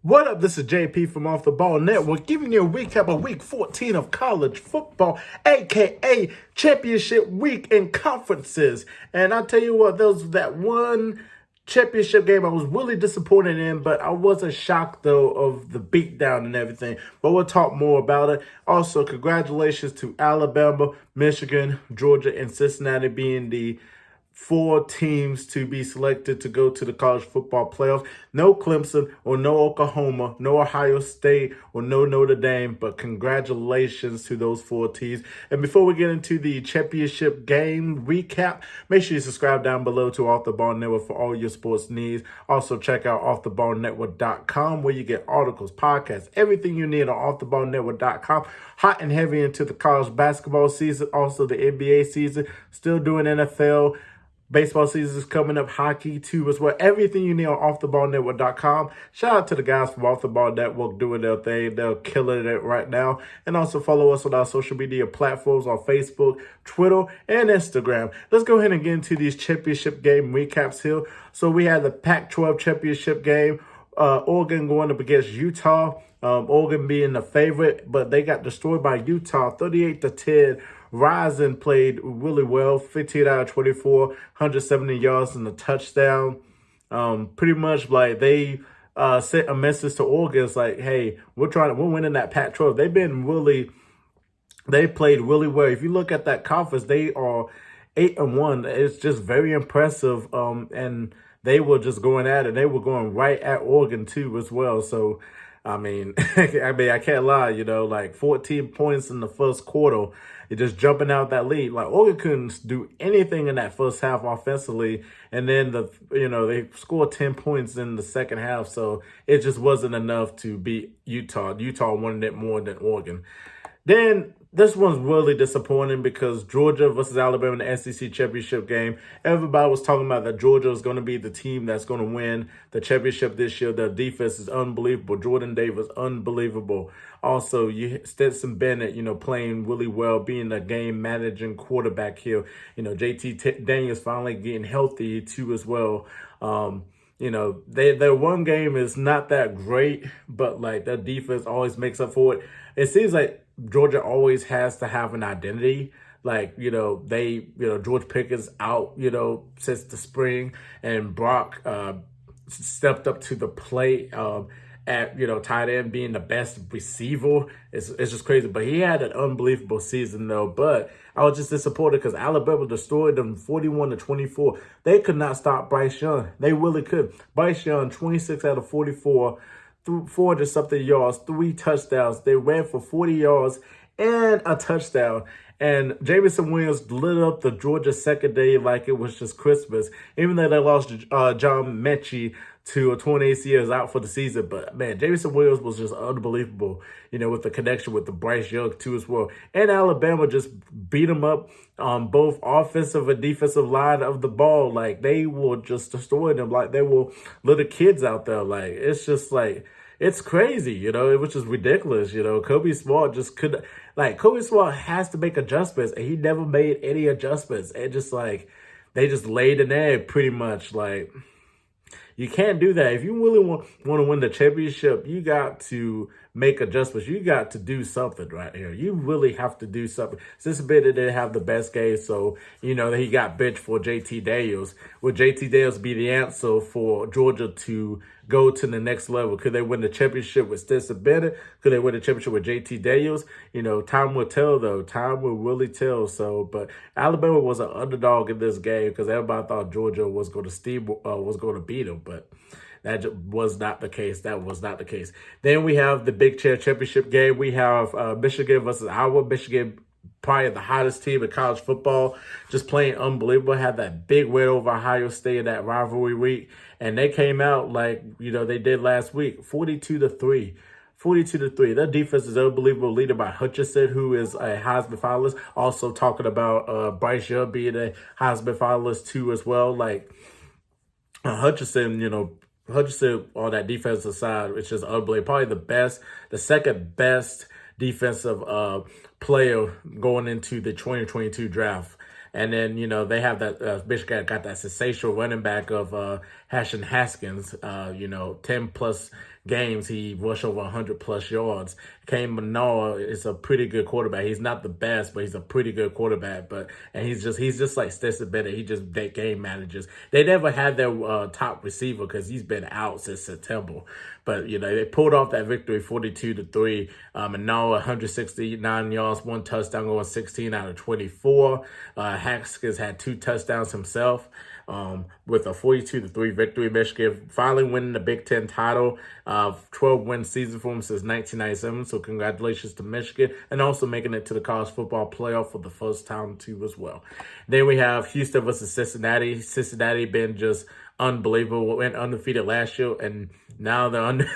What up? This is JP from Off the Ball Network, giving you a recap of Week 14 of college football, aka Championship Week in conferences. And I tell you what, there was that one championship game I was really disappointed in, but I wasn't shocked though of the beatdown and everything. But we'll talk more about it. Also, congratulations to Alabama, Michigan, Georgia, and Cincinnati being the 4 teams to be selected to go to the college football playoffs. No Clemson or no Oklahoma, no Ohio State or no Notre Dame, but congratulations to those 4 teams. And before we get into the championship game recap, make sure you subscribe down below to Off the Ball Network for all your sports needs. Also check out offtheballnetwork.com where you get articles, podcasts, everything you need on offtheballnetwork.com. Hot and heavy into the college basketball season, also the NBA season, still doing NFL. Baseball season is coming up, hockey too as well. Everything you need on offtheballnetwork.com. Shout out to the guys from Off the Ball Network doing their thing. They're killing it right now. And also follow us on our social media platforms on Facebook, Twitter, and Instagram. Let's go ahead and get into these championship game recaps here. So we had the Pac-12 championship game. Oregon going up against Utah. Oregon being the favorite, but they got destroyed by Utah, 38-10. Rising played really well, 15 out of 24, 170 yards and a touchdown. Pretty much like they sent a message to Oregon. It's like, hey, we're winning that Pac-12. They played really well. If you look at that conference, they are 8-1. It's just very impressive. And they were just going at it. They were going right at Oregon too as well. So, I mean, I can't lie, like 14 points in the first quarter. You're just jumping out that lead. Like Oregon couldn't do anything in that first half offensively. And then they scored 10 points in the second half. So it just wasn't enough to beat Utah. Utah wanted it more than Oregon. Then this one's really disappointing because Georgia versus Alabama in the SEC championship game. Everybody was talking about that Georgia is going to be the team that's going to win the championship this year. Their defense is unbelievable. Jordan Davis, unbelievable. Also, Stetson Bennett, playing really well, being a game managing quarterback here. JT Daniels finally getting healthy too as well. Their one game is not that great, but like their defense always makes up for it. It seems like Georgia always has to have an identity. Like, George Pickens out, since the spring, and Brock stepped up to the plate at, tight end, being the best receiver. It's just crazy. But he had an unbelievable season, though. But I was just disappointed because Alabama destroyed them 41-24. They could not stop Bryce Young. They really could. Bryce Young, 26 out of 44. 400-something yards, 3 touchdowns. They ran for 40 yards and a touchdown. And Jameson Williams lit up the Georgia secondary like it was just Christmas. Even though they lost John Mechie to a torn ACL out for the season. But, man, Jameson Williams was just unbelievable, with the connection with the Bryce Young, too, as well. And Alabama just beat them up on both offensive and defensive line of the ball. Like, they were just destroying them like they were little kids out there. Like, it's just like, it's crazy, which is ridiculous. Kobe Smart just couldn't. Like, Kobe Smart has to make adjustments, and he never made any adjustments. And just like, they just laid an egg pretty much. Like, you can't do that. If you really want to win the championship, you got to make adjustments. You got to do something right here. You really have to do something. Cincinnati didn't have the best game, so, he got benched for JT Daniels. Would JT Daniels be the answer for Georgia to go to the next level? Could they win the championship with Stetson Bennett? Could they win the championship with JT Daniels? Time will tell, though. Time will really tell. So, but Alabama was an underdog in this game because everybody thought Georgia was going to beat them, but that was not the case. That was not the case. Then we have the Big Ten championship game. We have Michigan versus Iowa. Michigan, probably the hottest team in college football, just playing unbelievable. Had that big win over Ohio State in that rivalry week. And they came out like, they did last week, 42-3. 42-3. Their defense is unbelievable, leaded by Hutchinson, who is a Heisman finalist. Also talking about Bryce Young being a Heisman finalist too as well. Like Hutchinson on that defensive side, which is unbelievable. Probably the second best defensive player going into the 2022 draft. And then, they have that, Michigan got that sensational running back of Haskins, 10-plus games, he rushed over 100+ yards. Kane Manoa is a pretty good quarterback. He's not the best, but he's a pretty good quarterback. And he's just like Stetson Bennett. He just that game manages. They never had their top receiver because he's been out since September. But they pulled off that victory 42-3. Manoa 169 yards, 1 touchdown, going 16 out of 24. Haskins had 2 touchdowns himself. With a 42-3 victory. Michigan finally winning the Big Ten title. 12-win season for them since 1997. So congratulations to Michigan, and also making it to the college football playoff for the first time too as well. Then we have Houston versus Cincinnati. Cincinnati been just unbelievable. Went undefeated last year, and now they're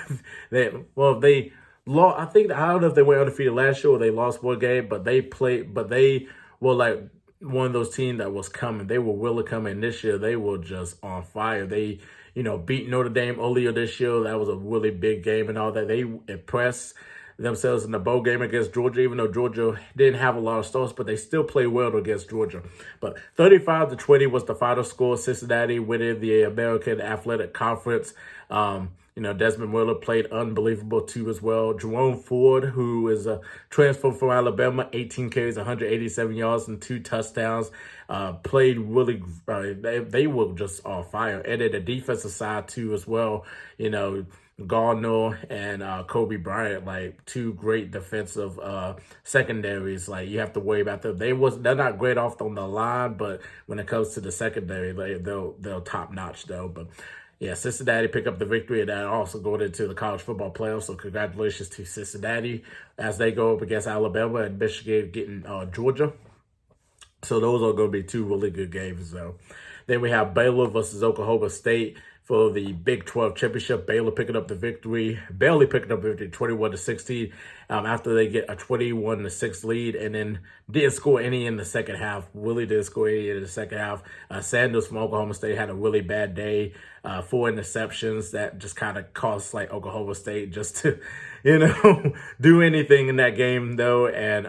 they lost. I think, I don't know if they went undefeated last year or they lost one game, but they were like one of those teams that was coming. They were really coming. This year, they were just on fire. They, beat Notre Dame earlier this year. That was a really big game and all that. They impressed themselves in the bowl game against Georgia, even though Georgia didn't have a lot of stars, but they still played well against Georgia. But 35-20 was the final score. Cincinnati winning the American Athletic Conference. Desmond Miller played unbelievable too as well. Jerome Ford, who is a transfer from Alabama, 18 carries, 187 yards, and 2 touchdowns. Played really, they were just on fire. And then the defensive side too as well. Gardner and Kobe Bryant, like 2 great defensive secondaries. Like, you have to worry about them. They're not great off on the line, but when it comes to the secondary, they're top notch though. But yeah, Cincinnati pick up the victory, and that also going into the college football playoffs. So congratulations to Cincinnati as they go up against Alabama and Michigan getting Georgia. So those are going to be 2 really good games, though. Then we have Baylor versus Oklahoma State for the Big 12 championship. Baylor picking up the victory, barely picking up the victory, 21-16, after they get a 21-6 lead, and then didn't score any in the second half. Really didn't score any in the second half. Sanders from Oklahoma State had a really bad day. 4 interceptions that just kind of cost Oklahoma State just to, do anything in that game though. And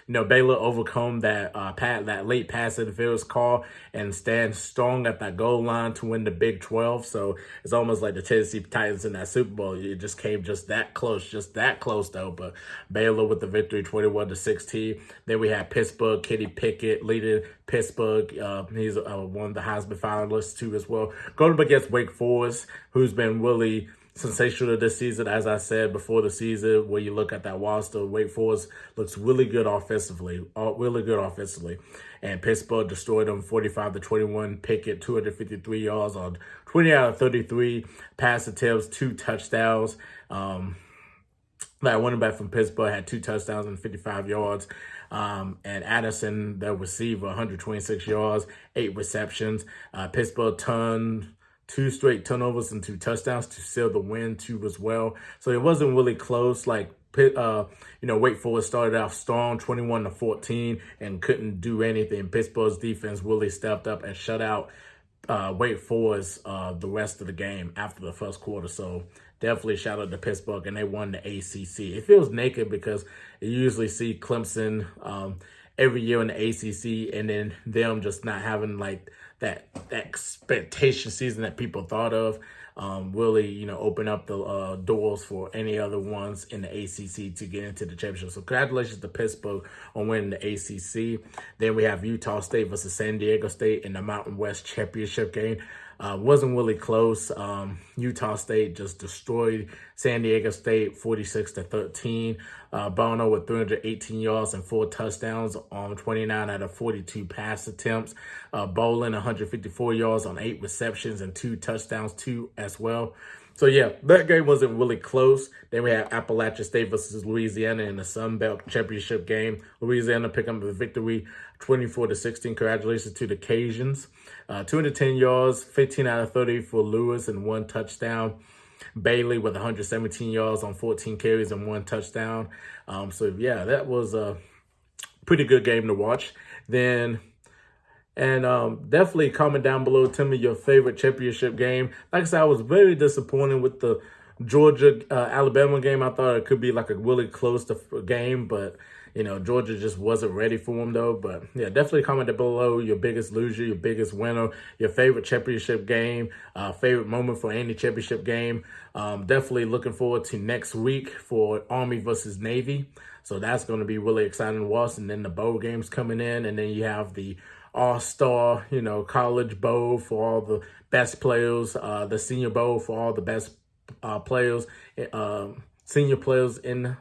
Baylor overcome that that late pass interference call and stand strong at that goal line to win the Big 12. So it's almost like the Tennessee Titans in that Super Bowl. It just came just that close though. But Baylor with the victory, 21-16. Then we had Pittsburgh, Kenny Pickett leading Pittsburgh. He's one of the Heisman finalists too as well. Going up against Wake Forest, who's been really sensational this season. As I said before the season, when you look at that roster, Wake Forest looks really good offensively, and Pittsburgh destroyed them 45-21. Pickett 253 yards on 20 out of 33 pass attempts, 2 touchdowns. That running back from Pittsburgh had 2 touchdowns and 55 yards. And Addison, the receiver, 126 yards, 8 receptions. Pittsburgh turned 2 straight turnovers and 2 touchdowns to seal the win too as well. So it wasn't really close. Wake Forest started off strong, 21-14, and couldn't do anything. Pittsburgh's defense really stepped up and shut out Wake Forest the rest of the game after the first quarter. So definitely shout out to Pittsburgh, and they won the ACC. It feels naked because you usually see Clemson every year in the ACC, and then them just not having that expectation season that people thought of. Really, open up the doors for any other ones in the ACC to get into the championship. So congratulations to Pittsburgh on winning the ACC. Then we have Utah State versus San Diego State in the Mountain West championship game. Wasn't really close. Utah State just destroyed San Diego State 46-13. Bono with 318 yards and 4 touchdowns on 29 out of 42 pass attempts. Bolin 154 yards on 8 receptions and 2 touchdowns too as well. So yeah, that game wasn't really close. Then we have Appalachian State versus Louisiana in the Sun Belt championship game. Louisiana picked up the victory 24-16. Congratulations to the Cajuns. 210 yards, 15 out of 30 for Lewis and 1 touchdown. Bailey with 117 yards on 14 carries and 1 touchdown. So yeah, that was a pretty good game to watch. Definitely comment down below. Tell me your favorite championship game. Like I said, I was very disappointed with the Georgia Alabama game. I thought it could be a really close game, but Georgia just wasn't ready for him though. But yeah, definitely comment below your biggest loser, your biggest winner, your favorite championship game, favorite moment for any championship game. Definitely looking forward to next week for Army versus Navy. So that's going to be really exciting to watch. And then the bowl games coming in, and then you have the All-Star, college bowl for all the best players, the Senior Bowl for all the best players, senior players in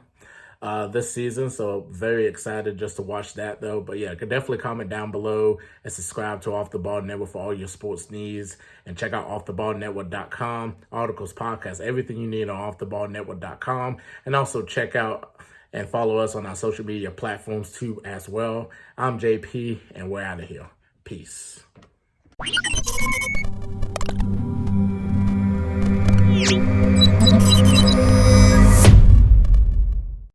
this season. So very excited just to watch that though. But yeah, could definitely comment down below and subscribe to Off the Ball Network for all your sports needs, and check out offtheballnetwork.com, articles, podcasts, everything you need on offtheballnetwork.com. And also check out and follow us on our social media platforms too as well. I'm JP, and we're out of here. Peace.